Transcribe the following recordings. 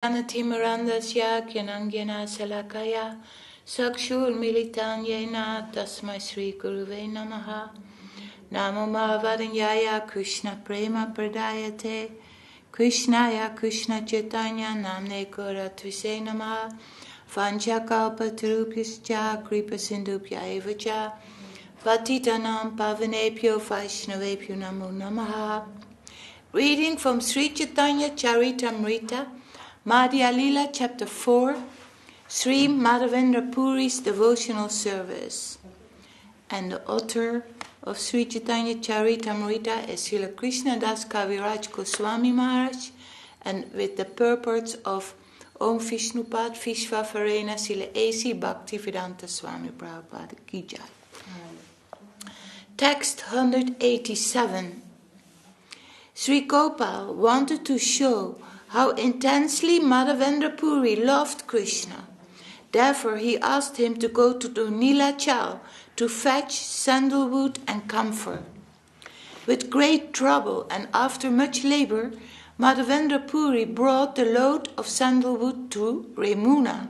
Anatimirandasya Gyanangyana Salakaya Sakshur Militanyena Tasmai Sri Guruve Namaha Namo Mahavadanyaya Krishna Prema Pradayate Krishnaya Krishna Chaitanya Namne Koratvise Namaha Vanchakalpatarupyascha Kripa Sindhupya Evacha Patitanam Pavanepyo Vaishnavepyo Namo Namaha. Reading from Sri Caitanya-caritāmṛta, Madhya-līlā, chapter 4, Sri Madhavendra Puri's devotional service. And the author of Sri Caitanya-caritāmṛta is Śrīla Kṛṣṇadāsa Kavirāja Gosvāmī Maharaj, and with the purport of Om Vishnu Pad Vishvavarena Śrīla A.C. Bhakti Vedanta Swāmī Prabhupada Ki Jai. Text 187. Sri Gopal wanted to show how intensely Madhavendra Puri loved Krishna. Therefore he asked him to go to the Nilachal to fetch sandalwood and camphor. With great trouble and after much labor, Madhavendra Puri brought the load of sandalwood to Remuna.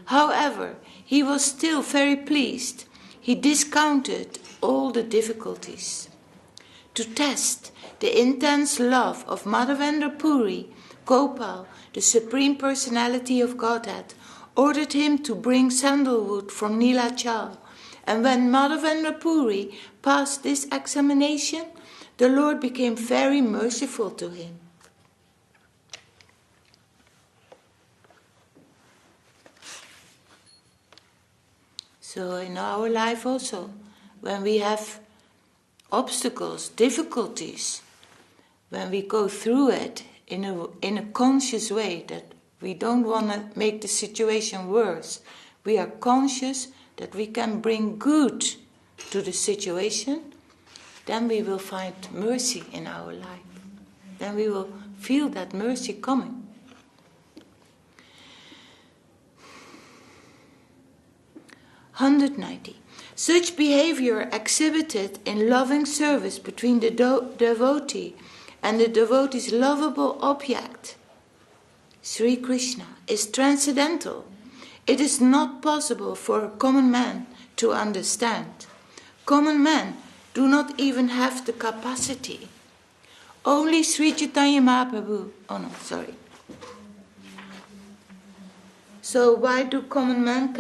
However, he was still very pleased. He discounted all the difficulties. To test the intense love of Madhavendra Puri, Gopal, the Supreme Personality of Godhead, ordered him to bring sandalwood from Nilachal. And when Madhavendra Puri passed this examination, the Lord became very merciful to him. So in our life also, when we have obstacles, difficulties, when we go through it in a conscious way, that we don't want to make the situation worse, we are conscious that we can bring good to the situation, then we will find mercy in our life. Then we will feel that mercy coming. (190) Such behavior exhibited in loving service between the devotee and the devotee's lovable object, Sri Krishna, is transcendental. It is not possible for a common man to understand. Common men do not even have the capacity. Only Sri Chaitanya Mahaprabhu. So why do common men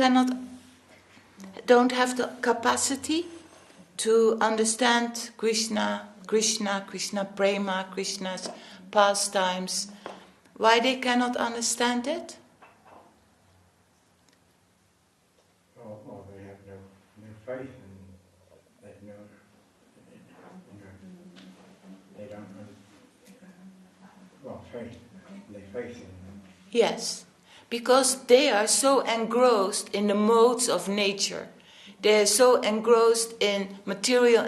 don't have the capacity to understand Krishna Prema, Krishna's pastimes? Why they cannot understand it? Well, they have no faith in that. They don't. Well, faith. They faith in them. Yes, because they are so engrossed in the modes of nature. They are so engrossed in material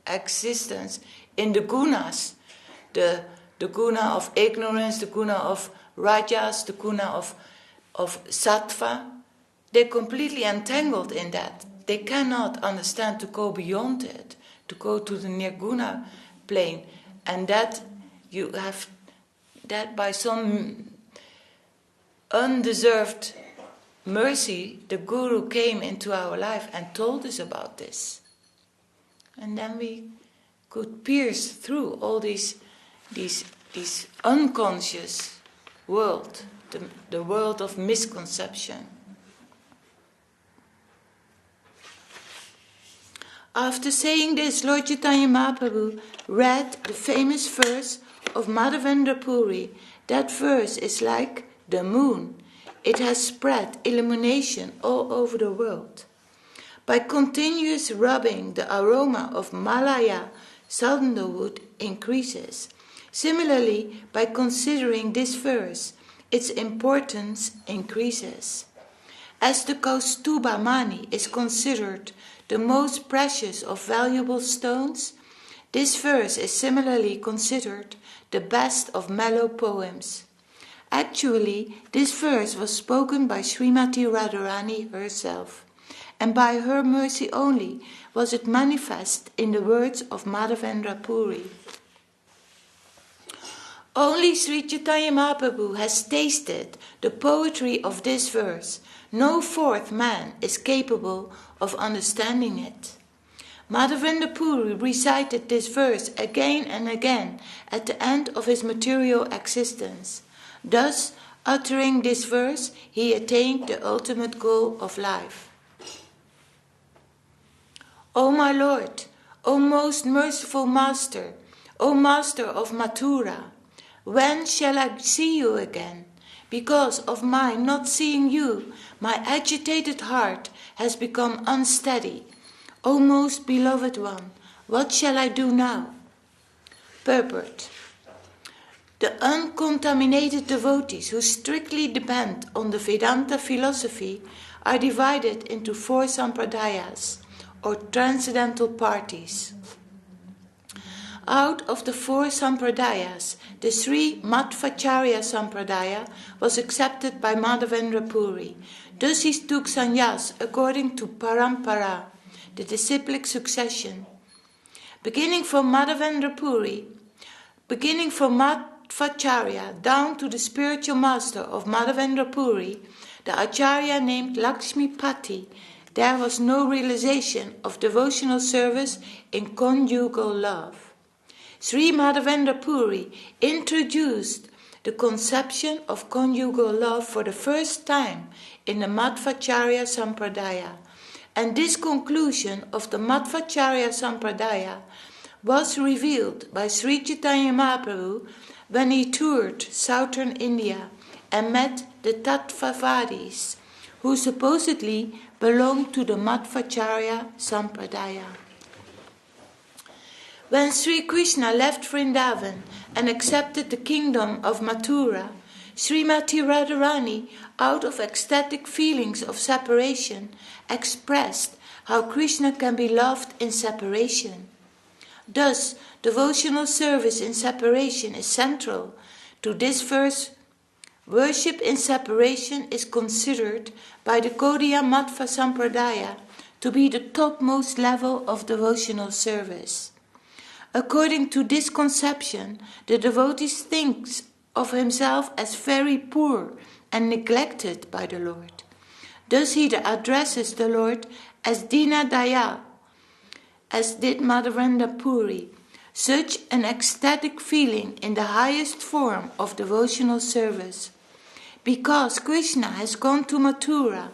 existence, in the gunas, the guna of ignorance, the guna of rajas, the guna of sattva. They're completely entangled in that. They cannot understand to go beyond it, to go to the nirguna plane, and that you have that by some undeserved mercy, the Guru came into our life and told us about this. And then we could pierce through all these unconscious world, the world of misconception. After saying this, Lord Chaitanya Mahaprabhu read the famous verse of Madhavendra Puri. That verse is like the moon. It has spread illumination all over the world. By continuous rubbing, the aroma of Malaya sandalwood increases. Similarly, by considering this verse, its importance increases. As the Kaustuba Mani is considered the most precious of valuable stones, this verse is similarly considered the best of mellow poems. Actually, this verse was spoken by Srimati Radharani herself, and by her mercy only was it manifest in the words of Madhavendra Puri. Only Sri Chaitanya Mahaprabhu has tasted the poetry of this verse. No fourth man is capable of understanding it. Madhavendra Puri recited this verse again and again at the end of his material existence. Thus, uttering this verse, he attained the ultimate goal of life. O my Lord, O most merciful Master, O Master of Mathura, when shall I see you again? Because of my not seeing you, my agitated heart has become unsteady. O most beloved one, what shall I do now? Purport. The uncontaminated devotees who strictly depend on the Vedanta philosophy are divided into 4 sampradayas, or transcendental parties. Out of the 4 sampradayas, the Sri Madhvacharya Sampradaya was accepted by Madhavendra Puri. Thus he took sannyas according to parampara, the disciplic succession. Beginning from Madhavendra Puri, beginning from Madhvacharya down to the spiritual master of Madhavendra Puri, the Acharya named Lakshmipati, there was no realization of devotional service in conjugal love. Sri Madhavendra Puri introduced the conception of conjugal love for the first time in the Madhvacharya Sampradaya, and this conclusion of the Madhvacharya Sampradaya was revealed by Sri Chaitanya Mahaprabhu when he toured southern India and met the Tattvavadis, who supposedly belonged to the Madhvacharya Sampradaya. When Sri Krishna left Vrindavan and accepted the kingdom of Mathura, Srimati Radharani, out of ecstatic feelings of separation, expressed how Krishna can be loved in separation. Thus, devotional service in separation is central to this verse. Worship in separation is considered by the Gaudiya Madhva Sampradaya to be the topmost level of devotional service. According to this conception, the devotee thinks of himself as very poor and neglected by the Lord. Thus he addresses the Lord as Dina Dayal, as did Madhavendra Puri. Such an ecstatic feeling in the highest form of devotional service. Because Krishna has gone to Mathura,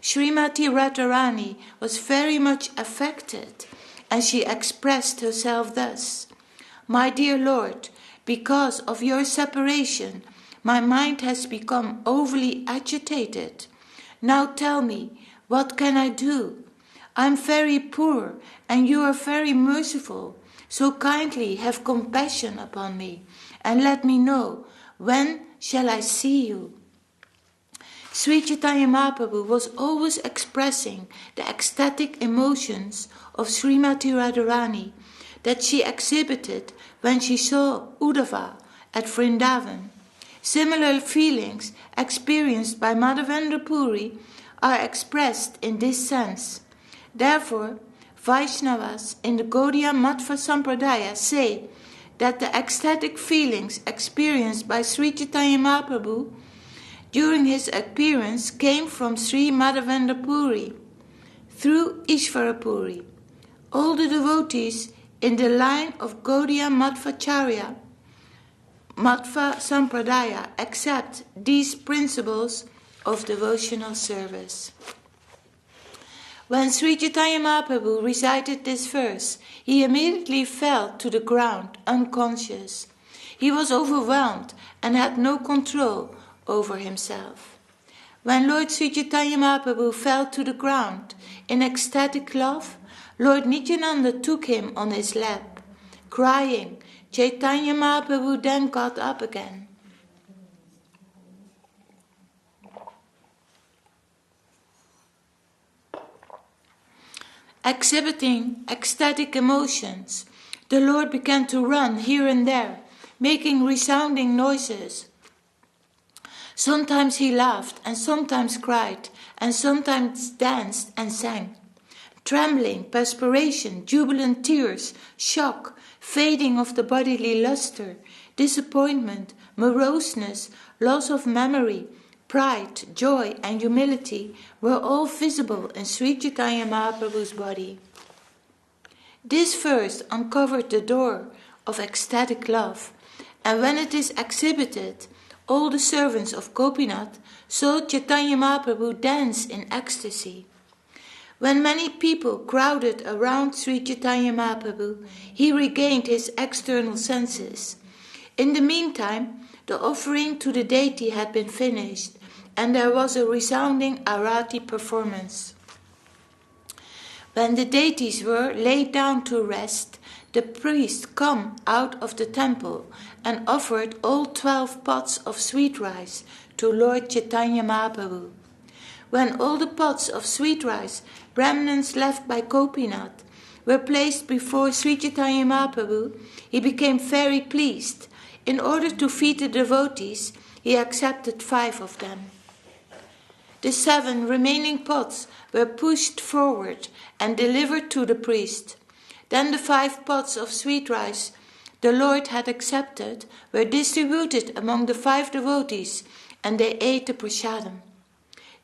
Srimati Radharani was very much affected, and she expressed herself thus: My dear Lord, because of your separation, my mind has become overly agitated. Now tell me, what can I do? I am very poor, and you are very merciful. So kindly have compassion upon me, and let me know, when shall I see you? Sri Chaitanya Mahaprabhu was always expressing the ecstatic emotions of Srimati Radharani that she exhibited when she saw Uddhava at Vrindavan. Similar feelings experienced by Madhavendra Puri are expressed in this sense. Therefore, Vaishnavas in the Gaudiya Madhva Sampradaya say that the ecstatic feelings experienced by Sri Chaitanya Mahaprabhu during his appearance came from Sri Madhavendra Puri through Ishvara Puri. All the devotees in the line of Gaudiya Madhvacharya Madhva Sampradaya accept these principles of devotional service. When Sri Chaitanya Mahaprabhu recited this verse, he immediately fell to the ground unconscious. He was overwhelmed and had no control over himself. When Lord Sri Chaitanya Mahaprabhu fell to the ground in ecstatic love, Lord Nityananda took him on his lap, crying. Chaitanya Mahaprabhu then got up again. Exhibiting ecstatic emotions, the Lord began to run here and there, making resounding noises. Sometimes he laughed, and sometimes cried, and sometimes danced and sang. Trembling, perspiration, jubilant tears, shock, fading of the bodily luster, disappointment, moroseness, loss of memory, pride, joy, and humility were all visible in Sri Chaitanya Mahaprabhu's body. This verse uncovered the door of ecstatic love, and when it is exhibited, all the servants of Gopinath saw Chaitanya Mahaprabhu dance in ecstasy. When many people crowded around Sri Chaitanya Mahaprabhu, he regained his external senses. In the meantime, the offering to the deity had been finished, and there was a resounding arati performance. When the deities were laid down to rest, the priest came out of the temple and offered all 12 pots of sweet rice to Lord Chaitanya Mahaprabhu. When all the pots of sweet rice, remnants left by Gopinath, were placed before Sri Chaitanya Mahaprabhu, he became very pleased. In order to feed the devotees, he accepted 5 of them. The 7 remaining pots were pushed forward and delivered to the priest. Then the 5 pots of sweet rice the Lord had accepted were distributed among the 5 devotees, and they ate the prasadam.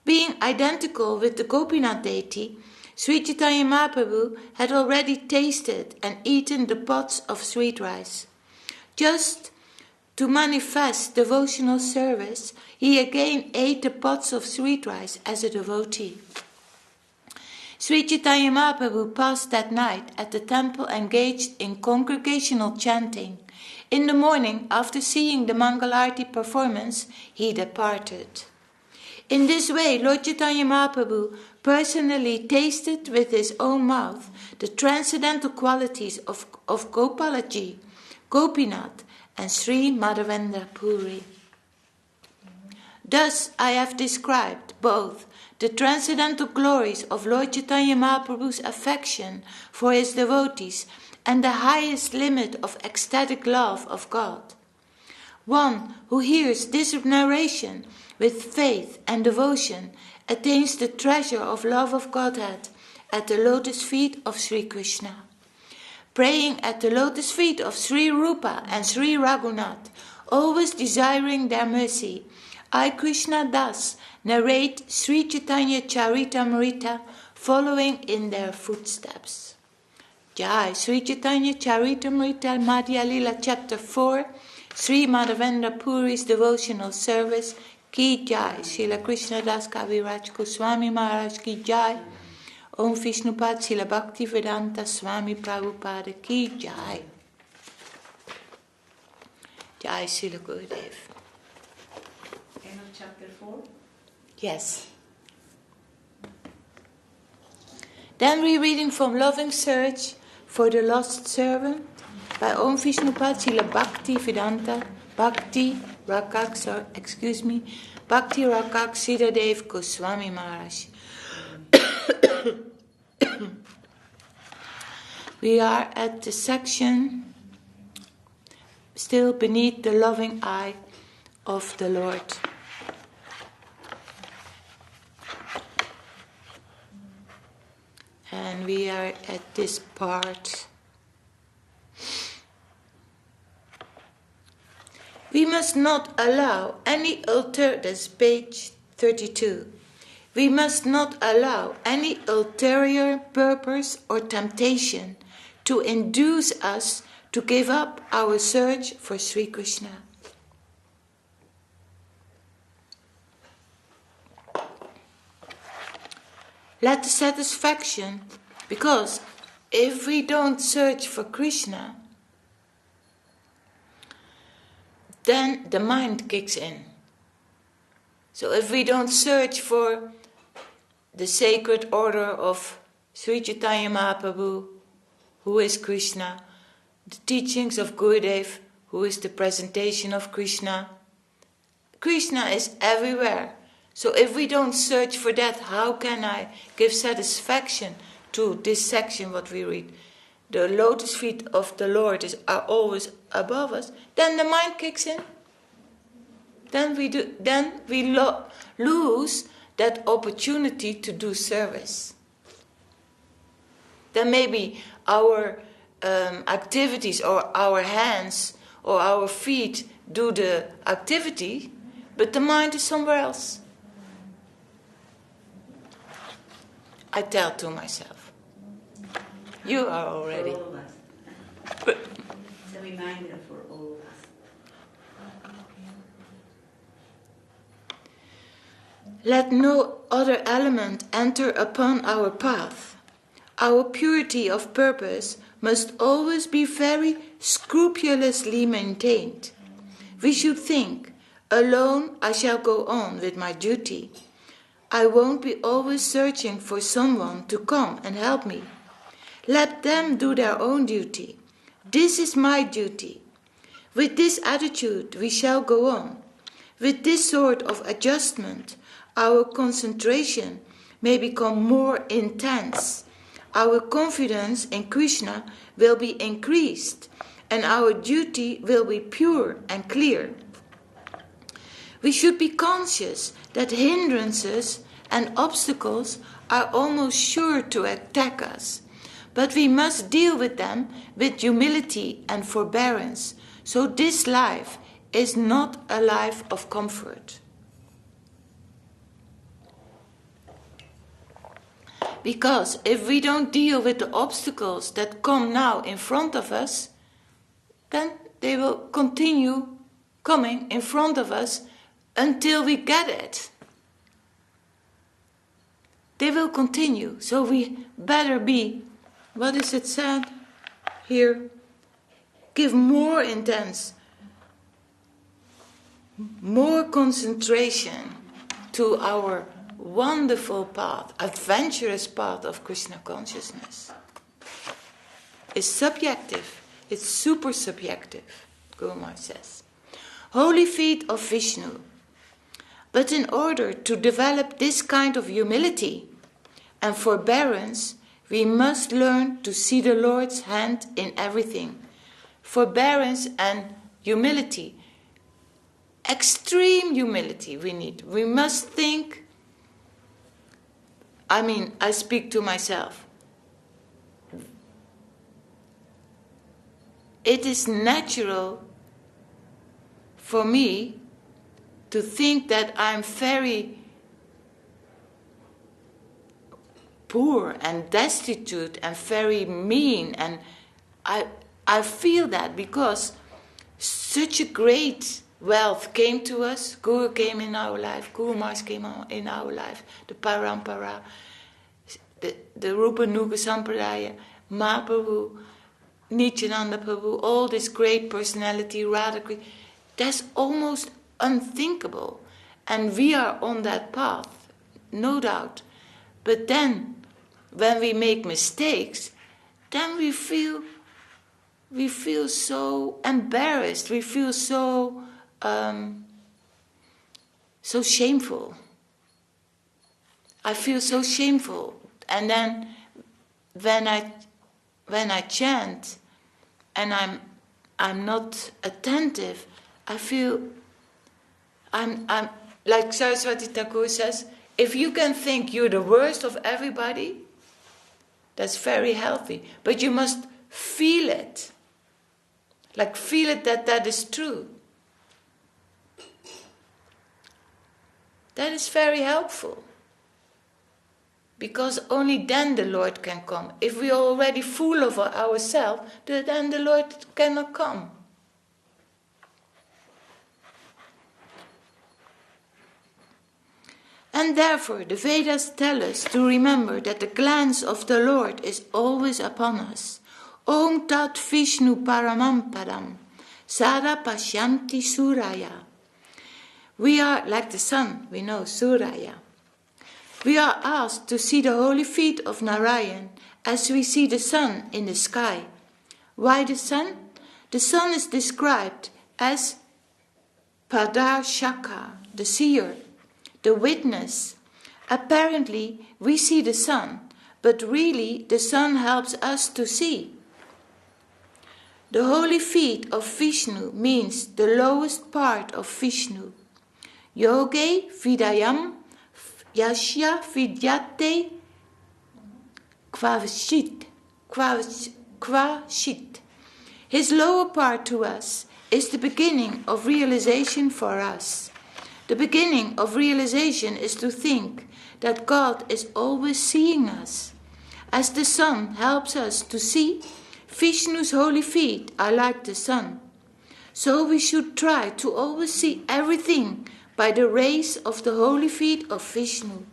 Being identical with the Gopinath deity, Sri Chaitanya Mahaprabhu had already tasted and eaten the pots of sweet rice. Just to manifest devotional service, he again ate the pots of sweet rice as a devotee. Sri Chaitanya Mahaprabhu passed that night at the temple engaged in congregational chanting. In the morning, after seeing the Mangalarti performance, he departed. In this way, Lord Chaitanya Mahaprabhu personally tasted with his own mouth the transcendental qualities of Gopalaji, Gopinath, and Sri Madhavendra Puri. Thus I have described both the transcendental glories of Lord Chaitanya Mahaprabhu's affection for his devotees and the highest limit of ecstatic love of God. One who hears this narration with faith and devotion attains the treasure of love of Godhead at the lotus feet of Sri Krishna. Praying at the lotus feet of Sri Rupa and Sri Raghunath, always desiring their mercy, I, Kṛṣṇadāsa, narrate Sri Caitanya-caritāmṛta, following in their footsteps. Jai, Sri Caitanya-caritāmṛta, Madhya-līlā, Chapter 4, Sri Madhavendra Puri's devotional service, Ki Jai, Śrīla Kṛṣṇadāsa Kavirāja Swāmī Maharaj Ki Jai, Om Vishnu Pad Śrīla Bhakti Vedanta Swāmī Prabhupada Ki Jai. Jai Śrīla Gurudev. End of chapter 4? Yes. Then we're reading from Loving Search for the Lost Servant by Om Vishnu Pad Śrīla Bhakti Vedanta Bhakti Rakak Śrīdhar Gosvāmī Maharaj. We are at the section still beneath the loving eye of the Lord. And we are at this part. We must not allow any that's page 32. We must not allow any ulterior purpose or temptation to induce us to give up our search for Sri Krishna. Let the satisfaction, because if we don't search for Krishna, then the mind kicks in. So if we don't search for the sacred order of Sri Chaitanya Mahaprabhu, who is Krishna, the teachings of Gurudev, who is the presentation of Krishna, Krishna is everywhere. So if we don't search for that, how can I give satisfaction to this section, what we read? The lotus feet of the Lord are always above us. Then the mind kicks in. Then we lose that opportunity to do service. Then maybe our activities or our hands or our feet do the activity, but the mind is somewhere else. I tell to myself. You are already. For all of us. But It's a reminder for all of us. let no other element enter upon our path. Our purity of purpose must always be very scrupulously maintained. We should think, alone I shall go on with my duty. I won't be always searching for someone to come and help me. Let them do their own duty. This is my duty. With this attitude we shall go on. With this sort of adjustment, our concentration may become more intense. Our confidence in Krishna will be increased, and our duty will be pure and clear. We should be conscious that hindrances and obstacles are almost sure to attack us, but we must deal with them with humility and forbearance, so this life is not a life of comfort. Because if we don't deal with the obstacles that come now in front of us, then they will continue coming in front of us until we get it. They will continue, so we better be, what is it said here? Give more intense, more concentration to our wonderful path, adventurous path of Krishna consciousness. It's subjective, it's super subjective, Guru Maharaj says. Holy feet of Vishnu. But in order to develop this kind of humility and forbearance, we must learn to see the Lord's hand in everything. Forbearance and humility. Extreme humility we need. We must think, I speak to myself. It is natural for me to think that I'm very poor and destitute and very mean, and I feel that because such a great wealth came to us. Guru came in our life, Guru Maharaj came in our life, the Parampara, the Rupa Nuga Sampradaya, Mahaprabhu, Nityananda Prabhu, all this great personality, Radha, that's almost unthinkable. And we are on that path, no doubt. But then, when we make mistakes, then we feel so embarrassed, we feel so shameful. I feel so shameful. And then when I chant and I'm not attentive, I feel I'm like Saraswati Thakur says, if you can think you're the worst of everybody, that's very healthy. But you must feel it. Like feel it that is true. That is very helpful. Because only then the Lord can come. If we are already full of ourselves, then the Lord cannot come. And therefore the Vedas tell us to remember that the glance of the Lord is always upon us. Om Tat Vishnu Paramam Padam Sada Pashyanti Suraya. We are like the sun, we know, Suraya. We are asked to see the holy feet of Narayan as we see the sun in the sky. Why the sun? The sun is described as Padarshaka, the seer, the witness. Apparently, we see the sun, but really the sun helps us to see. The holy feet of Vishnu means the lowest part of Vishnu. Yoge Vidayam Yashya Vidyate Kvashit. His lower part to us is the beginning of realization for us. The beginning of realization is to think that God is always seeing us. As the sun helps us to see, Vishnu's holy feet are like the sun. So we should try to always see everything by the rays of the holy feet of Vishnu.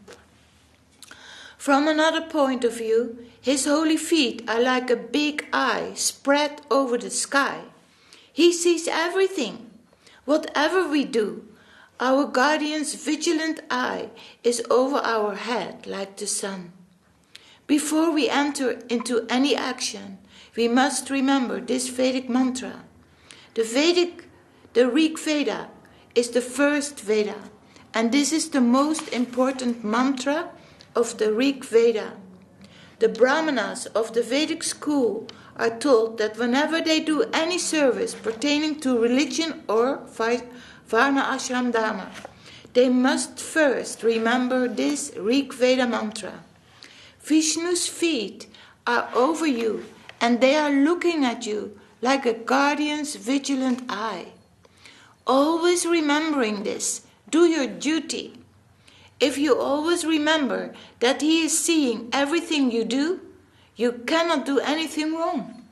From another point of view, his holy feet are like a big eye spread over the sky. He sees everything. Whatever we do, our guardian's vigilant eye is over our head like the sun. Before we enter into any action, we must remember this Vedic mantra. The Rig Veda is the first Veda, and this is the most important mantra of the Rig Veda. The Brahmanas of the Vedic school are told that whenever they do any service pertaining to religion or Varna Ashram Dharma, they must first remember this Rig Veda mantra. Vishnu's feet are over you, and they are looking at you like a guardian's vigilant eye. Always remembering this, do your duty. If you always remember that he is seeing everything you do, you cannot do anything wrong.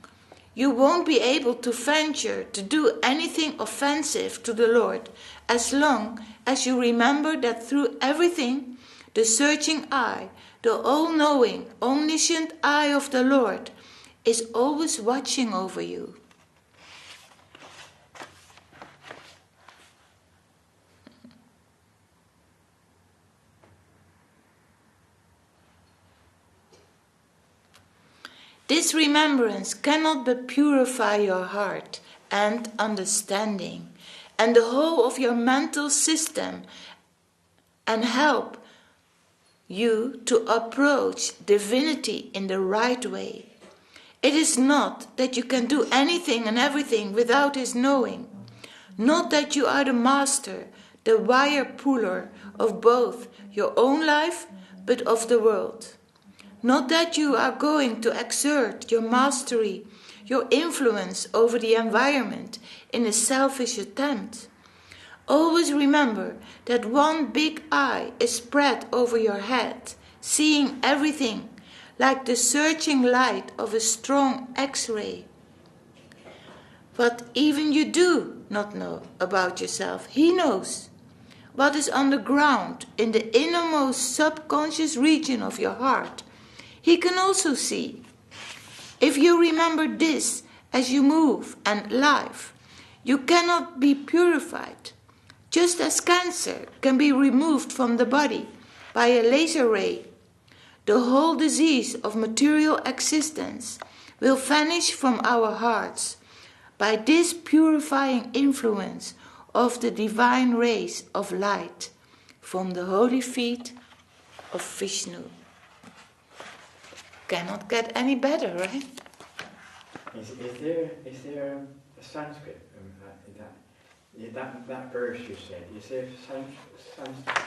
You won't be able to venture to do anything offensive to the Lord as long as you remember that through everything, the searching eye, the all-knowing, omniscient eye of the Lord is always watching over you. This remembrance cannot but purify your heart and understanding and the whole of your mental system and help you to approach divinity in the right way. It is not that you can do anything and everything without his knowing, not that you are the master, the wire puller of both your own life but of the world. Not that you are going to exert your mastery, your influence over the environment in a selfish attempt. Always remember that one big eye is spread over your head, seeing everything, like the searching light of a strong X-ray. What even you do not know about yourself, he knows. What is underground in the innermost subconscious region of your heart, he can also see. If you remember this as you move and live, you cannot be purified. Just as cancer can be removed from the body by a laser ray, the whole disease of material existence will vanish from our hearts by this purifying influence of the divine rays of light from the holy feet of Vishnu. Cannot get any better, right? Is there a Sanskrit that verse you said? Is there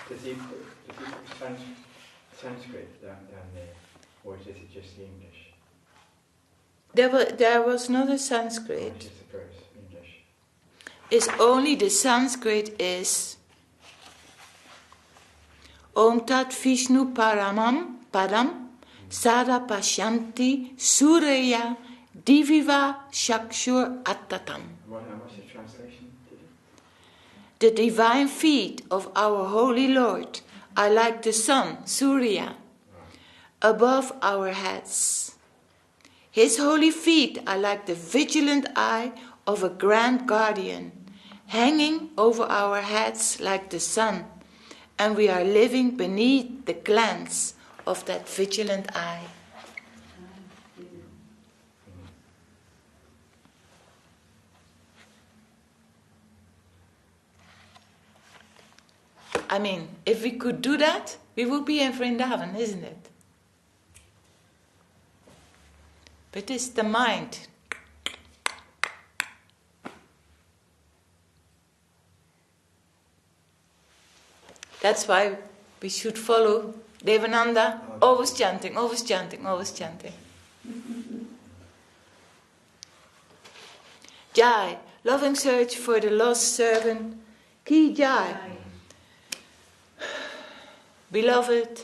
does he put Sanskrit down there, or is it just the English? There was not a Sanskrit. Just the verse, English. It's only the Sanskrit is Om Tat Vishnu Paramam Padam Sada Pashyanti Surya Diviva Shakshur Attatam. What's the translation? The divine feet of our Holy Lord are like the sun, Surya, above our heads. His holy feet are like the vigilant eye of a grand guardian, hanging over our heads like the sun, and we are living beneath the glance of that vigilant eye. I mean, if we could do that, we would be in Vrindavan, isn't it? But it's the mind. That's why we should follow Devananda, always chanting, always chanting, always chanting. Jai loving search for the lost servant. Ki Jai. Beloved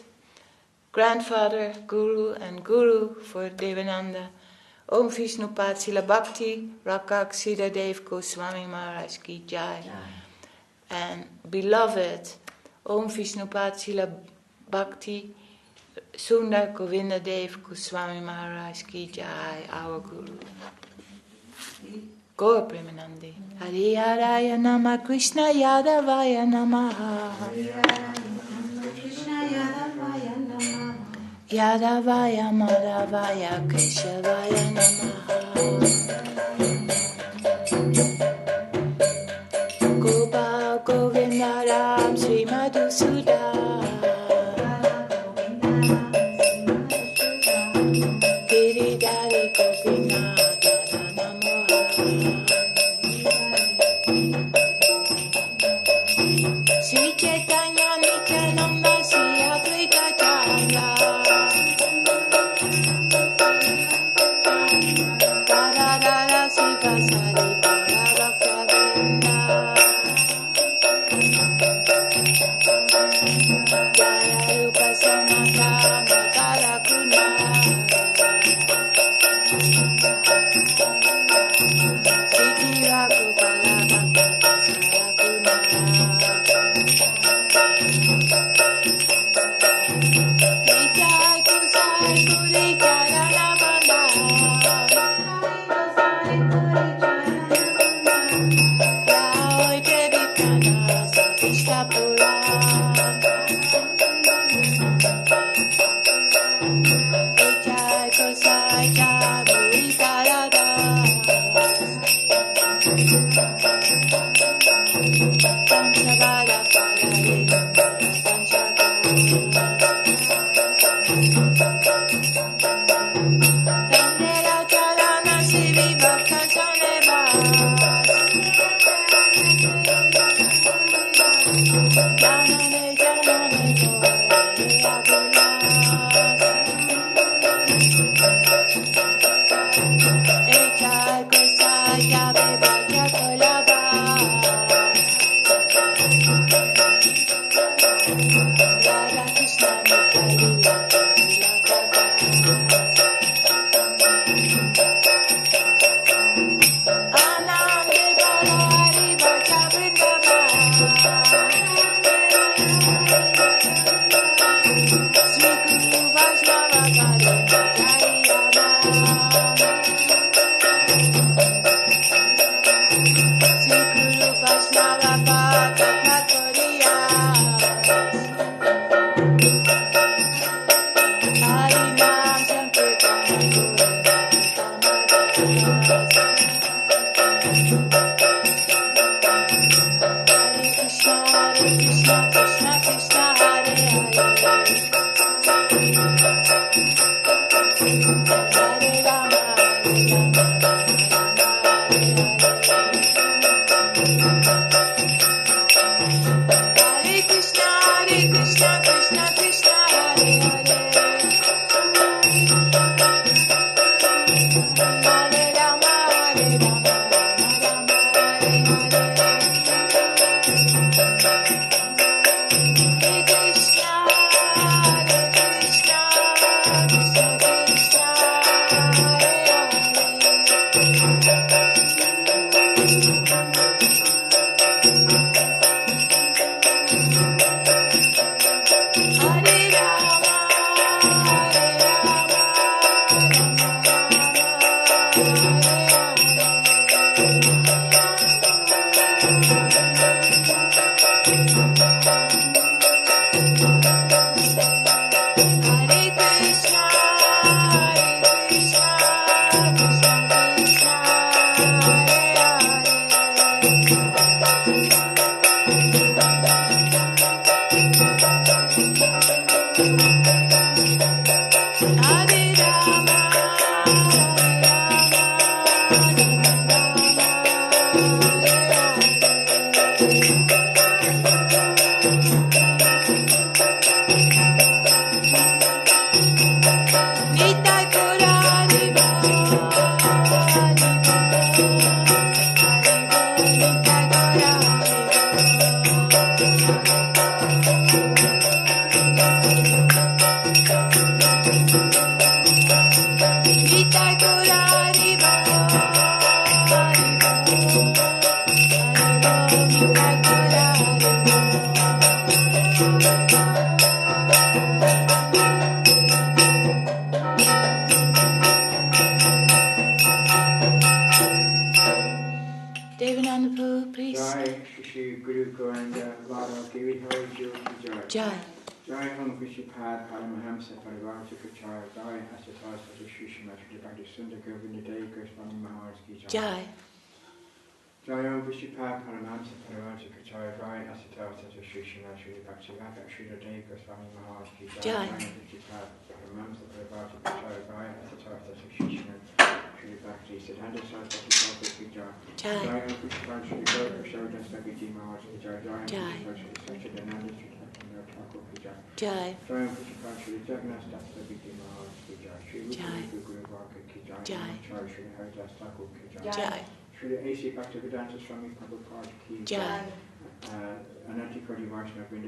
grandfather, guru and guru for Devananda, Om Vishnu Srila Bhakti, Rakak Śrīdhar Gosvāmī Maharaj Ki Jai. And beloved Om Vishnu Srila Bhakti, Sundar Govinda Dev Gosvāmī Maharaj Ki Jai, our guru. Gaur Premanandi. Hari Haraya Nama Krishna Yadavaya Namaha. Krishna Yadavaya Namaha. Yadavaya Madhavaya Keshavaya Namaha. Gopal Govinda Ram Sri Madhusudan. Giridhari Gopinath Namaha. Sri Caitanya-caritāmṛta Sri Advaita-caritāmṛta. Kavirāja Sri Vasari Bhakti-vrinda. Jaya Rupa Sanatana Karakuna. Siddhira Gopala Bhakta Sarakuna. Jai Kusai Puri Charana Banda. Jai Kṛṣṇadāsa Vishnu Pura. Jai Kusai Puri Charana. Panchavara Parare Dandera Charana Sivi Bhakta Saneva. Janane Janane Gore Abhilas. Jai Kusai Jai Bhaja Kolaba. Radha Krishna Madhya-līlā Anande Bolo Hari Bhaja Vrindavan. Sri Guru Vaishnava Kare Jayama. Sri Guru Vaishnava Kare Hari Nam Sankirtana Hare Krishna Krishna Krishna Hare Hare. Hare Rama Hare Rama Rama Hare Hare. Hare Krishna Krishna Krishna Hare Hare. Hare Rama Hare Rama Rama Hare Hare. Hare Krishna Krishna Krishna Hare Hare. Hare Rama Hare Devananda, please. Jai Shri Guru Govinda Vada Kavirāja Jai. Jai. Jai Om Vishipad Paramahamsa Parivarta Kachara Jai Asatasa Shishima Shri Bhakti Sundar Govinda Dei Swāmī Maharaj Ki Jai. Jai. Jai Om Vishipad Paramahamsa Parivarta Kachara Jai Asatasa Shishima Shri Bhakti Dei Swāmī Maharaj Ki Jai. Jai Om Vishipad Paramahamsa Parivarta Kachara Jai Asatasa Shishima Shri Bhakti Siddhanta Saraswati Thakur Ki Jai. Jai Om Vishipad Shri Gaura Sharda Sabiti Maharaj Ki Jai. Jai Om Vishipad Shri Sachidananda Shri Thakur Ki Jai. Jai. Jai Om Vishipad Shri Jagannath Sabiti Maharaj Ki Jai. Shri Rupa Guru Varka Ki Jai. Jai. Jai Shri Haridas Thakur Ki Jai. Jai. Shri A.C. Bhaktivedanta Swāmī Prabhupada Ki Jai. Ananti Kodi Vaishnava Vrinda